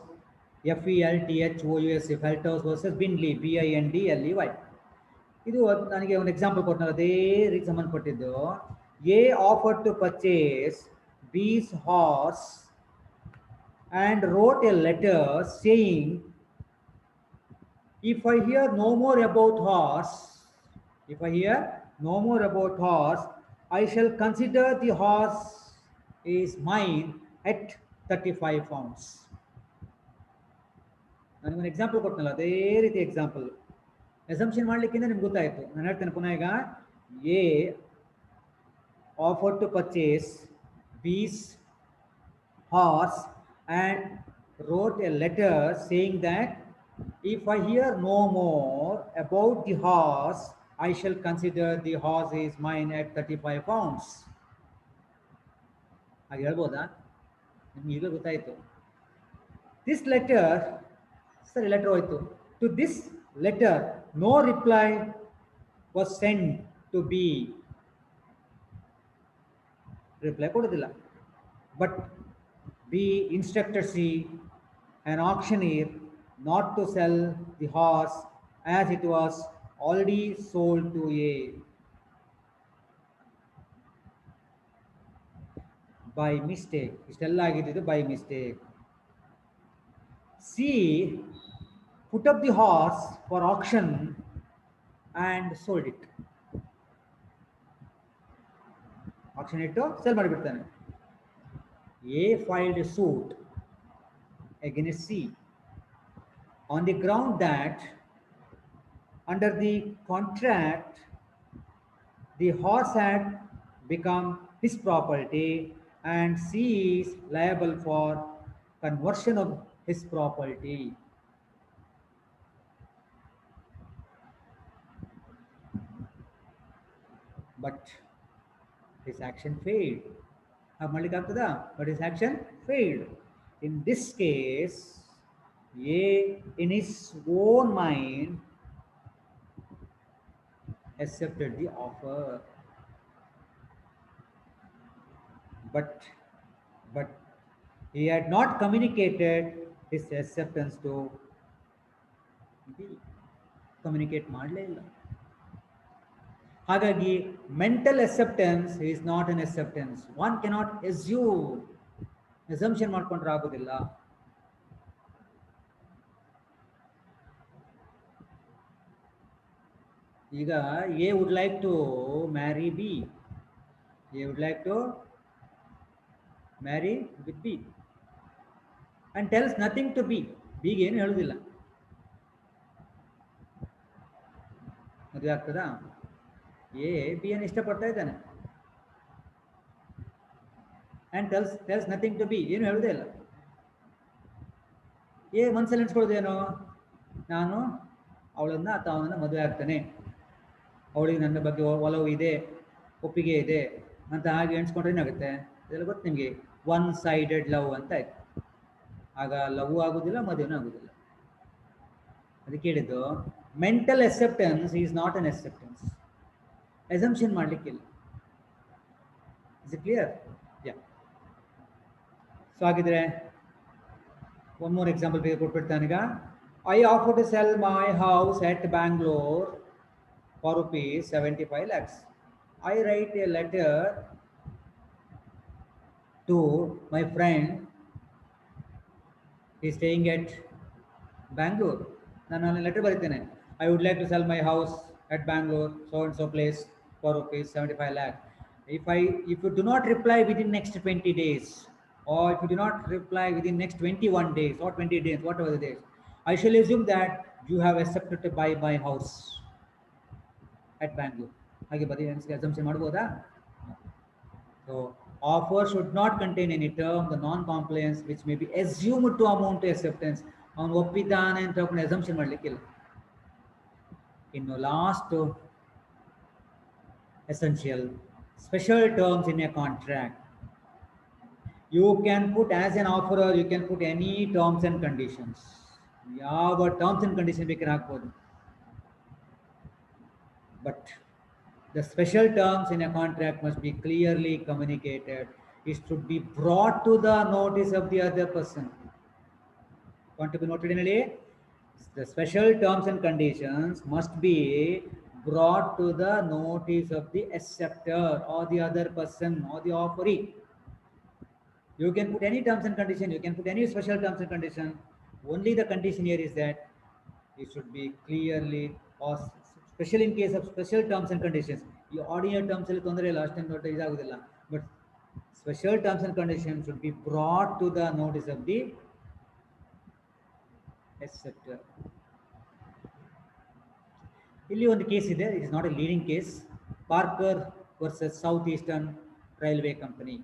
FELTHOUS, Felthouse versus Bindley, BINDLEY. ಇದು ನನಗೆ ಒಂದು ಎಕ್ಸಾಂಪಲ್ ಕೊಟ್ಟನಲ್ಲ, ಅದೇ ರೀತಿ ಸಂಬಂಧಪಟ್ಟಿದ್ದು. A offer to purchase B's horse and wrote a letter saying, if I hear no more about horse, I shall consider the horse is mine at 35 pounds. ನನಗೊಂದು example ಕೊಟ್ಟನಲ್ಲ, ಅದೇ ರೀತಿ ಎಕ್ಸಾಂಪಲ್. ಅಸಂಪ್ಷನ್ ಮಾಡಲಿಕ್ಕಿಂತ ನಿಮ್ಗೆ ಗೊತ್ತಾಯಿತು. ನಾನು ಹೇಳ್ತೇನೆ ಪುನಃ ಈಗ. A offer to purchase B's horse and wrote a letter saying that if I hear no more about the horse, I shall consider the horse is mine at 35 pounds. ಹಾಗೆ ಹೇಳ್ಬೋದಾ? ನಿಮ್ಗೆ ಈಗ ಗೊತ್ತಾಯಿತು. ದಿಸ್ ಲೆಟರ್, ಸರಿ letter ಹೋಯ್ತು. To this letter no reply was send to B. Reply ಕೊಡೋದಿಲ್ಲ. But B instructed C, an auctioneer, not to sell the horse as it was already sold to A. By mistake. ಇಷ್ಟೆಲ್ಲ ಆಗಿದ್ದು by mistake. C put up the horse for auction and sold it. Action ಇಟ್ಟು cell ಮಾಡಿಬಿಡ್ತಾನೆ. A filed a suit against C on the ground that under the contract the horse had become his property and C is liable for conversion of his property. But his action failed. But his action failed. In this case, A in his own mind accepted the offer. But he had not communicated his acceptance to B. Communicate ಮಾಡಲೇ ಇಲ್ಲ. ಹಾಗಾಗಿ mental acceptance is not an acceptance. One cannot assume. Assumption ಮಾಡ್ಕೊಂಡ್ರೆ ಆಗೋದಿಲ್ಲ. ಈಗ A would like to marry B. A would like to marry with B and tells nothing to B. ಬಿಗೆ ಏನು ಹೇಳುವುದಿಲ್ಲ. ಮದುವೆ ಆಗ್ತದಾ? ಎ ಬಿ ಅನ್ನು ಇಷ್ಟಪಡ್ತಾ ಇದ್ದಾನೆ and tells nothing to B. ಏನು ಹೇಳುವುದೇ ಇಲ್ಲ. ಎ ಮನಸ್ಸಲ್ಲಿ ಎಣಿಸ್ಕೊಳ್ಳೋದೇನು? ನಾನು ಅವಳನ್ನು ಅಥವಾ ಅವನನ್ನು ಮದುವೆ ಆಗ್ತಾನೆ, ಅವಳಿಗೆ ನನ್ನ ಬಗ್ಗೆ ಒಲವು ಇದೆ, ಒಪ್ಪಿಗೆ ಇದೆ ಅಂತ ಹಾಗೆ ಎಣಿಸ್ಕೊಂಡ್ರೆ ಏನಾಗುತ್ತೆ? ಇದೆಲ್ಲ ಗೊತ್ತು ನಿಮಗೆ. ಒನ್ ಸೈಡೆಡ್ ಲವ್ ಅಂತ ಆಯ್ತು. ಆಗ ಲವ್ ಆಗೋದಿಲ್ಲ, ಮದುವೆನೂ ಆಗೋದಿಲ್ಲ. ಅದಕ್ಕೆ ಹೇಳಿದ್ದು mental acceptance is not an acceptance. Assumption ಮಾಡಲಿಕ್ಕಿಲ್ಲ. Is it clear? Yeah. So ಹಾಗಿದ್ರೆ ಒನ್ ಮೋರ್ ಎಕ್ಸಾಂಪಲ್ ಬೇಗ ಕೊಟ್ಬಿಡ್ತಾನೆ ಈಗ. I offer to sell my house at Bangalore for ₹75 lakhs. I write a letter to my friend. He is staying at Bangalore. ನಾನು ಅಲ್ಲಿ letter ಬರೀತೇನೆ. I would like to sell my house at Bangalore, so and so place, for ₹75 lakh. If you do not reply within next 20 days, or if you do not reply within next 21 days or 20 days, whatever the days, I shall assume that you have accepted to buy my house. at Bangalore. ಹಾಗೆ ಬರೀ assumption ಮಾಡ್ಬೋದಾ? So offer should not contain any term the non-compliance which may be assumed to amount to acceptance. ಅವನು ಒಪ್ಪಿದ್ದಾನೆ ಅಂತ assumption ಮಾಡಲಿಕ್ಕಿಲ್ಲ. ಇನ್ನು last essential special terms in a contract. You can put as an offerer, you can put any terms and conditions. ಯಾವ terms and conditions ಬೇಕಾದ್ರೆ ಹಾಕ್ಬೋದು. But the special terms in a contract must be clearly communicated. It should be brought to the notice of the other person. Want to be noted in a the special terms and conditions must be brought to the notice of the acceptor or the other person or the offeree. You can put any terms and condition, you can put any special terms and condition. Only the condition here is that it should be clearly, or especially in case of special terms and conditions. You ordinary terms ಅಲ್ಲಿ ತೊಂದರೆ ಇಲ್ಲ, ಅಷ್ಟೇನು ದೊಡ್ಡ ಇದಾಗುದಿಲ್ಲ. But special terms and conditions should be brought to the notice of the acceptor. ಇಲ್ಲಿ ಒಂದು case ಇದೆ, it is not a leading case. Parker versus Southeastern Railway Company.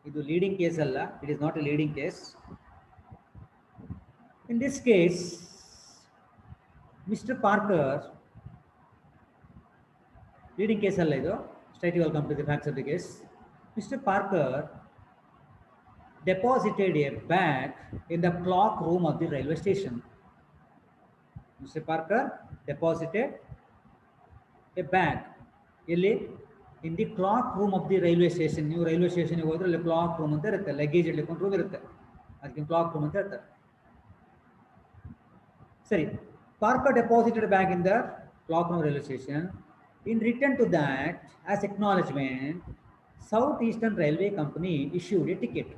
ಇದು leading case ಅಲ್ಲ, it is not a leading case. In this case, Mr. Parker, leading case ಅಲ್ಲ ಇದು, straight you will come to the facts of the case. Mr. Parker deposited a bag in the clock room of the railway station. Mr. Parker deposited a bag ಇಲ್ಲಿ in the clock room of the railway station. ನೀವು railway ಸ್ಟೇಷನ್ಗೆ ಹೋದ್ರೆ ಅಲ್ಲಿ clock room ಅಂತ ಇರುತ್ತೆ, luggage ಇಡ್ಲಿಕ್ಕೆ room ಇರುತ್ತೆ, ಅದಕ್ಕೆ ಕ್ಲಾಕ್ ರೂಮ್ ಅಂತ ಇರ್ತಾರೆ. ಸರಿ, Parker deposited a bag in the clock room railway station. In return to that, as acknowledgement, Southeastern Railway Company issued a ticket.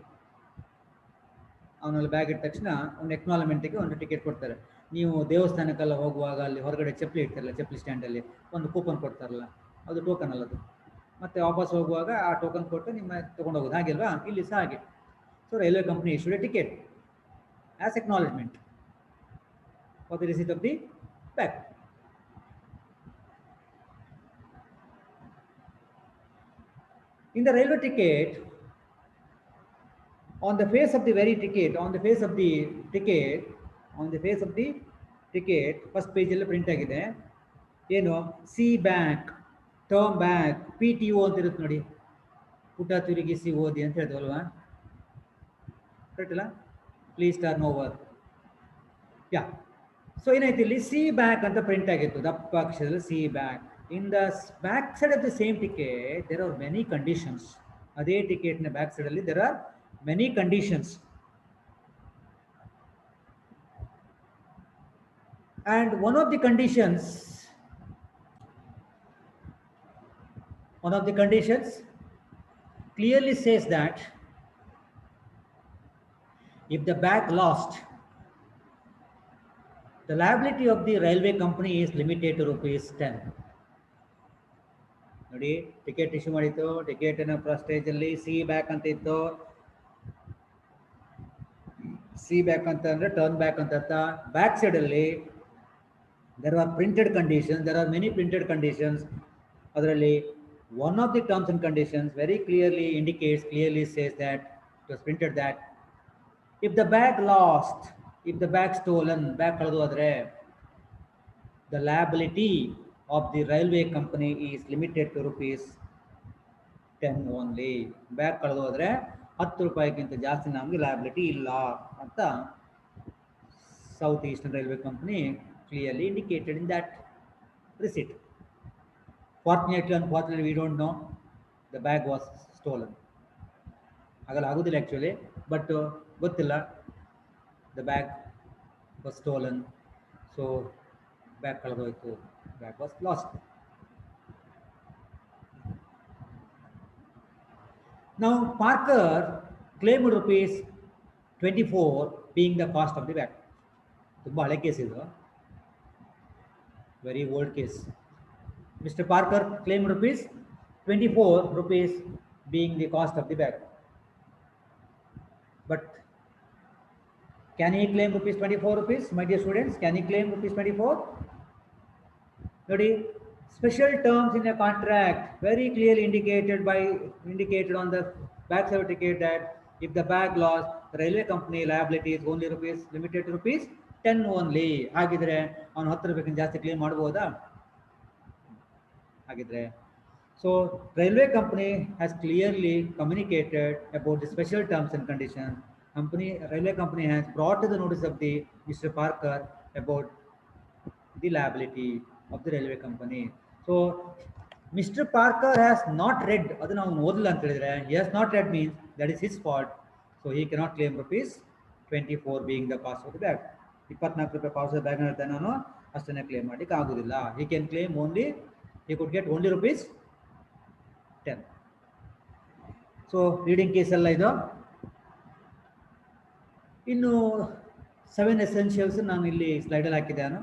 ಅವನಲ್ಲಿ ಬ್ಯಾಗ್ ಇಟ್ಟ ತಕ್ಷಣ ಒಂದು ಎಕ್ನಾಲಜ್ಮೆಂಟಿಗೆ ಒಂದು ಟಿಕೆಟ್ ಕೊಡ್ತಾರೆ. ನೀವು ದೇವಸ್ಥಾನಕ್ಕೆಲ್ಲ ಹೋಗುವಾಗ ಅಲ್ಲಿ ಹೊರಗಡೆ ಚಪ್ಪಲಿ ಇಡ್ತಾರಲ್ಲ, ಚಪ್ಪಲಿ ಸ್ಟ್ಯಾಂಡಲ್ಲಿ ಒಂದು ಕೂಪನ್ ಕೊಡ್ತಾರಲ್ಲ, ಅದು ಟೋಕನ್ ಅಲ್ಲ ಅದು. ಮತ್ತೆ ವಾಪಸ್ ಹೋಗುವಾಗ ಆ ಟೋಕನ್ ಕೊಟ್ಟು ನಿಮ್ಮ ತೊಗೊಂಡು ಹೋಗೋದು, ಹಾಗೆಲ್ವಾ ಇಲ್ಲಿ ಸಹ ಹಾಗೆ. So railway company issued a ticket as acknowledgement for the receipt of the bag. In the railway ticket, on the face of the very ticket, on the face of the ticket, first page ಅಲ್ಲಿ print ಆಗಿದೆ ಏನು, see back, turn back, PTO ಅಂತ ಇರುತ್ತೆ ನೋಡಿ, ಪುಟ ತಿರುಗಿಸಿ ಓದಿ ಅಂತ ಹೇಳ್ತೇವಲ್ವಾ, ಕರೆಕ್ಟ್ ಅಲ್ಲ, please turn over. Yeah, so ಏನಾಯ್ತು ಇಲ್ಲಿ ಸಿ ಬ್ಯಾಕ್ ಅಂತ ಪ್ರಿಂಟ್ ಆಗಿತ್ತು ದಪ್ಪ ಅಕ್ಷರದಲ್ಲಿ see back. In the back side of the same ticket there are many conditions. ಅದೇ ಟಿಕೆಟ್ನ ಬ್ಯಾಕ್ ಸೈಡ್ ಅಲ್ಲಿ there are many conditions. And one of the conditions clearly says that if the bag lost, the liability of the railway company is limited to ₹10. ನೋಡಿ, ticket issue ಮಾಡಿತ್ತು, ಟಿಕೆಟಿನ stage ಅಲ್ಲಿ C back ಅಂತ ಇತ್ತು. C back ಅಂತ ಅಂದ್ರೆ turn back ಅಂತ ಅರ್ಥ. Back side ಅಲ್ಲಿ there are printed conditions, there are many printed conditions. ಅದರಲ್ಲಿ one of the terms and conditions very clearly indicates, clearly says that it was printed that if the bag lost, if the bag stolen, bag ಕಳೆದು ಹೋದ್ರೆ the liability of the railway company is limited to ₹10 only. Bag ಕಳೆದು ಹೋದ್ರೆ ₹10ಗಿಂತ ಜಾಸ್ತಿ ನಮಗೆ liability ಇಲ್ಲ ಅಂತ south eastern railway company clearly indicated in that receipt. Fortunately, unfortunately, we don't know the bag was stolen. ಆಗಲ್ಲ ಆಗುದಿಲ್ಲ ಆಕ್ಚುಲಿ, ಬಟ್ ಗೊತ್ತಿಲ್ಲ, the bag was stolen, so bag ಕಳೆದೋಯ್ತು, bag was lost. Now Parker claimed ₹24 being the cost of the bag. ತುಂಬಾ ಹಳೆ case ಇದು, very old case. Mr. Parker claimed ₹24 being the cost of the bag. But can he claim ₹24? My dear students, can he claim ₹24? ನೋಡಿ, Special terms in a contract very clearly indicated on the back certificate that if the bag loss, the railway company liability is only rupees limited to rupees 10 only. ಹಾಗಿದ್ರೆ ಅವನು 10 ರೂಪಾಯಿಗಿಂತ ಜಾಸ್ತಿ claim ಮಾಡಬಹುದಾ? ಹಾಗಿದ್ರೆ so railway company has clearly communicated about the special terms and conditions. Railway company has brought to the notice of the Mr. Parker about the liability of the railway company. So Mr. Parker has not read, ಅದನ್ನ ಅವನು ಓದಿಲ್ಲ ಅಂತ ಹೇಳಿದ್ರೆ, he has not read means that is his fault. So he cannot claim rupees 24 being the cost of the bag. 24 ರೂಪಾಯಿ cost of bag ಹೇಳ್ತಾನೆ ನಾನು, ಅಷ್ಟನ್ನೇ claim ಮಾಡಲಿಕ್ಕೆ ಆಗುದಿಲ್ಲ. he can claim only, he could get only rupees 10. So reading case ಎಲ್ಲ ಇದು. ಇನ್ನು 7 essentials ನಾನು ಇಲ್ಲಿ ಸ್ಲೈಡಲ್ಲಿ ಹಾಕಿದ್ದಾನು.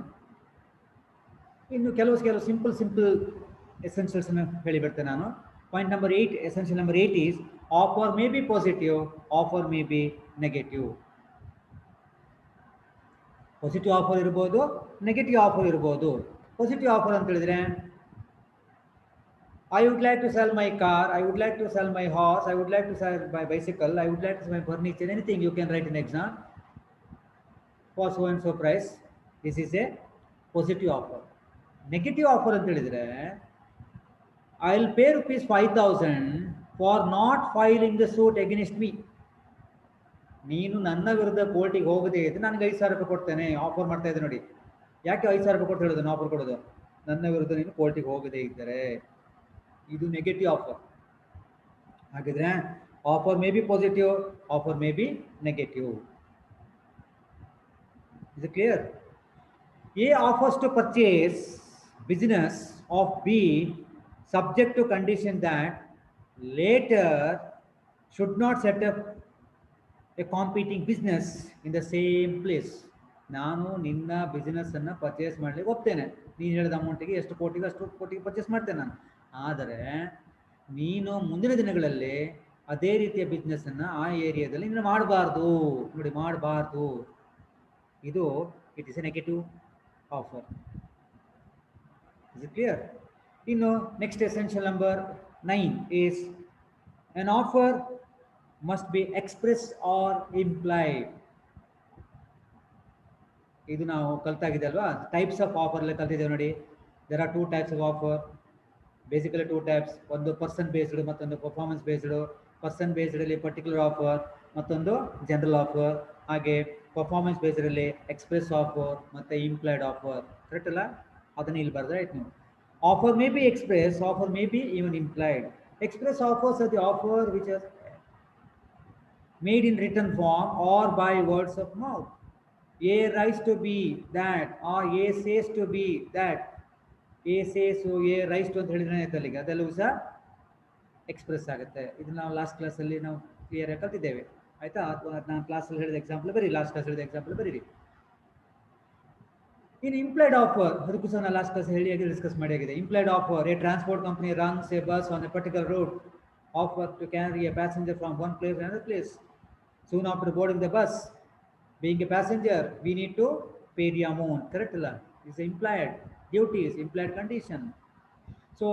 ಇನ್ನು ಕೆಲವು ಸಿಂಪಲ್ ಎಸೆನ್ಷಿಯಲ್ಸ್ ಹೇಳಿಬಿಡ್ತೇನೆ ನಾನು. Point number 8, essential number 8 is offer may B positive, offer may B negative. Positive offer ಇರ್ಬೋದು, ನೆಗೆಟಿವ್ ಆಫರ್ ಇರ್ಬೋದು. ಪಾಸಿಟಿವ್ ಆಫರ್ ಅಂತ ಹೇಳಿದ್ರೆ, I would like to sell my car, I would like to sell my horse, I would like to sell my bicycle, I would like to sell my furniture, anything you can write in exam for so and so price. This is a positive offer. Negative offer ಅಂತ ಹೇಳಿದ್ರೆ, I will pay rupees 5,000 for not filing the suit against me. ನೀನು ನನ್ನ ವಿರುದ್ಧ ಕೋರ್ಟಿಗೆ ಹೋಗದೆ ಇದ್ರೆ ನನಗೆ 5,000 ರೂಪಾಯಿ ಕೊಡ್ತೇನೆ. ಆಫರ್ ಮಾಡ್ತಾ ಇದ್ದೆ ನೋಡಿ. ಯಾಕೆ 5,000 ರೂಪಾಯಿ ಕೊಟ್ಟು ಹೇಳೋದು ಆಫರ್ ಕೊಡೋದು? ನನ್ನ ವಿರುದ್ಧ ನೀನು ಕೋರ್ಟಿಗೆ ಹೋಗದೆ ಇದ್ದರೆ. ಇದು ನೆಗೆಟಿವ್ ಆಫರ್. ಹಾಗಿದ್ರೆ offer may B positive, offer may B negative. Is it clear? A offers to purchase business of B subject to condition that later should not set up a competing business in the same place. ನಾನು ನಿನ್ನ business ಅನ್ನ purchase ಮಾಡ್ಲಿಕ್ಕೆ ಹೋಗ್ತೇನೆ. ನೀನು ಹೇಳಿದ ಅಮೌಂಟಿಗೆ ಎಷ್ಟು ಕೋಟಿಗೆ ಅಷ್ಟು ಕೋಟಿಗೆ ಪರ್ಚೇಸ್ ಮಾಡ್ತೇನೆ ನಾನು. ಆದರೆ ನೀನು ಮುಂದಿನ ದಿನಗಳಲ್ಲಿ ಅದೇ ರೀತಿಯ ಬಿಸ್ನೆಸ್ ಅನ್ನ ಆ ಏರಿಯಾದಲ್ಲಿ ನೀನು ಮಾಡಬಾರ್ದು. ನೋಡಿ, ಮಾಡಬಾರ್ದು. ಇದು it is a negative offer. Is it clear? ಇನ್ನು next essential number 9 is an offer must be express or implied. ಇದು ನಾವು ಕಲ್ತಾಗಿದೆ ಅಲ್ವಾ? ಟೈಪ್ಸ್ ಆಫ್ ಆಫರ್ ಎಲ್ಲ ಕಲ್ತಿದ್ದೇವೆ ನೋಡಿ. There are 2 types of offer. Basically 2 types. ಒಂದು ಪರ್ಸನ್ ಬೇಸ್ಡ್, ಮತ್ತೊಂದು performance based. Person based ಅಲ್ಲಿ ಪರ್ಟಿಕ್ಯುಲರ್ ಆಫರ್, ಮತ್ತೊಂದು ಜನರಲ್ ಆಫರ್. ಹಾಗೆ ಪರ್ಫಾರ್ಮೆನ್ಸ್ ಬೇಸ್ಡ್ ಅಲ್ಲಿ ಎಕ್ಸ್ಪ್ರೆಸ್ ಆಫರ್ ಮತ್ತೆ ಇಂಪ್ಲಾಯ್ಡ್ ಆಫರ್. ಕರೆಕ್ಟ್ ಅಲ್ಲ? ಅದನ್ನ ಇಲ್ಲಿ ಬರ್ದ್ರೆ ಆಯ್ತು ನೀವು. Offer may be express, offer may be even implied. Express offers are the offer which is made in written form or by words of mouth. A writes to be that, or A says to be that. A says so, A writes to ಅಂತ ಹೇಳಿದ್ರೆ ಅಲ್ಲಿಗೆ ಅದೆಲ್ಲವೂ ಸಹ express ಆಗುತ್ತೆ. ಇದು ನಾವು last ಕ್ಲಾಸಲ್ಲಿ ನಾವು ಕ್ಲಿಯರ್ ಆಗಿ ಕಲ್ತಿದ್ದೇವೆ. ಆಯ್ತಾ? ನಾನು ಕ್ಲಾಸಲ್ಲಿ ಹೇಳಿದ ಎಕ್ಸಾಂಪಲ್ ಬರೀ, ಲಾಸ್ಟ್ ಕ್ಲಾಸ್ ಹೇಳಿದ ಎಕ್ಸಾಂಪಲ್ ಬರೀರಿ. In implied offer, ಅದಕ್ಕೂ ಸಹ ನಾನು ಲಾಸ್ಟ್ ಕ್ಲಾಸ್ ಹೇಳಿ ಡಿಸ್ಕಸ್ ಮಾಡಿ ಆಗಿದೆ. Implied offer, a transport company runs a bus on a particular route, offer to carry a passenger from one place to another place. Soon after boarding the bus, being a passenger, we need to pay the amount. Correct? It's implied duties, implied condition. So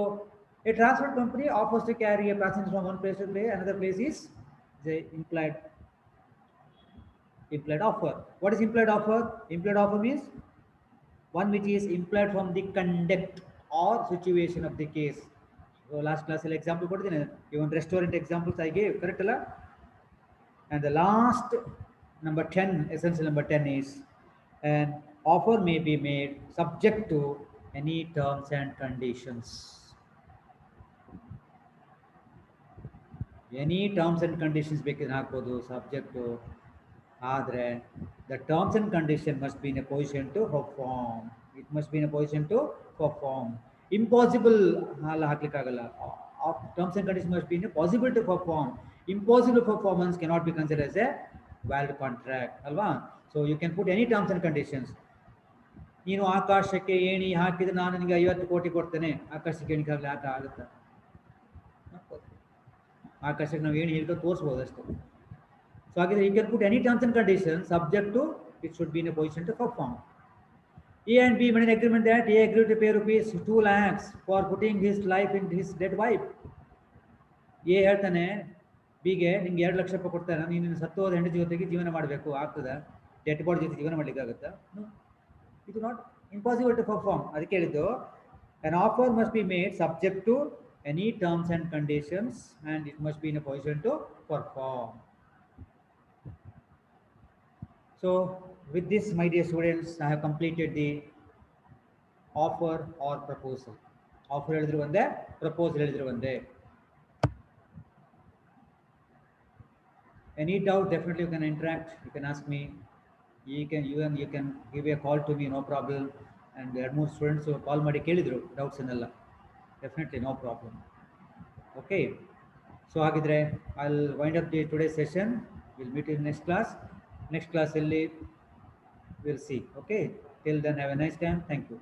a transport company offers to carry a passenger from one place to another place is the implied offer. What is implied offer? Implied offer means one which is implied from the conduct or situation of the case. So last class example ಕೊಡ್ತೀನಿ, even restaurant examples I gave. Correct ಅಲ್ಲ? And the last number 10, essential number 10 is an offer may be made subject to any terms and conditions. Any terms and conditions ಬೇಕಿದ್ರೆ ಹಾಕ್ಬೋದು subject to. ಆದರೆ the terms and condition must be in a position to perform. It must be in a position to perform. Impossible ಅಲ್ಲ ಹಾಕ್ಲಿಕ್ಕಾಗಲ್ಲ. Terms and conditions must be in a possible to perform. Impossible performance cannot be considered as a valid contract ಅಲ್ವಾ? So you can put any terms and conditions. ನೀನು ಆಕಾಶಕ್ಕೆ ಏಣಿ ಹಾಕಿದ್ರೆ ನಾನು ನಿನಗೆ 50 ಕೋಟಿ ಕೊಡ್ತೇನೆ. ಆಕಾಶಕ್ಕೆ ಏಣಿ ಆಗುತ್ತಾ? ಆಕಾಶಕ್ಕೆ ನಾವು ಏಣಿ ಹಿಡಿದು ತೋರಿಸ್ಬೋದು ಅಷ್ಟೇ. So again, you can put any terms and conditions subject to it should be in a position to perform. A and B made an agreement that A agreed to pay rupees 2 lakhs for putting his life in his dead wife. A ಹೇಳ್ತಾನೆ ಬಿಗೆ ನಿಂಗೆ 2 ಲಕ್ಷ ರೂಪಾಯಿ ಕೊಡ್ತಾನೆ, ನೀನು ಸತ್ತು ಹೋದ ಹೆಂಡತಿ ಜೊತೆಗೆ ಜೀವನ ಮಾಡಬೇಕು, ಆಗ್ತದ? ಡೆಡ್ ಬಾಡಿ ಜೊತೆ ಜೀವನ ಮಾಡ್ಲಿಕ್ಕೆ ಆಗುತ್ತಾ? It is not impossible to perform. ಅದಕ್ಕೆ ಹೇಳಿದ್ದು an offer must be made subject to any terms and conditions and it must be in a position to perform. So with this, my dear students, I have completed the offer or proposal. Offer ಹೇಳಿದ್ರು ಒಂದೇ, proposal ಹೇಳಿದ್ರು ಒಂದೇ. Any doubt, definitely you can interact, you can ask me, you can give a call to me, no problem. And there are more students who call ಮಾಡಿ ಕೇಳಿದ್ರು doubts ಅನ್ನೆಲ್ಲ, definitely no problem. Okay, so ಹಾಗಿದ್ರೆ I'll wind up the today's session. We'll meet in next class ಅಲ್ಲಿ we'll see. Okay, till then have a nice time. Thank you.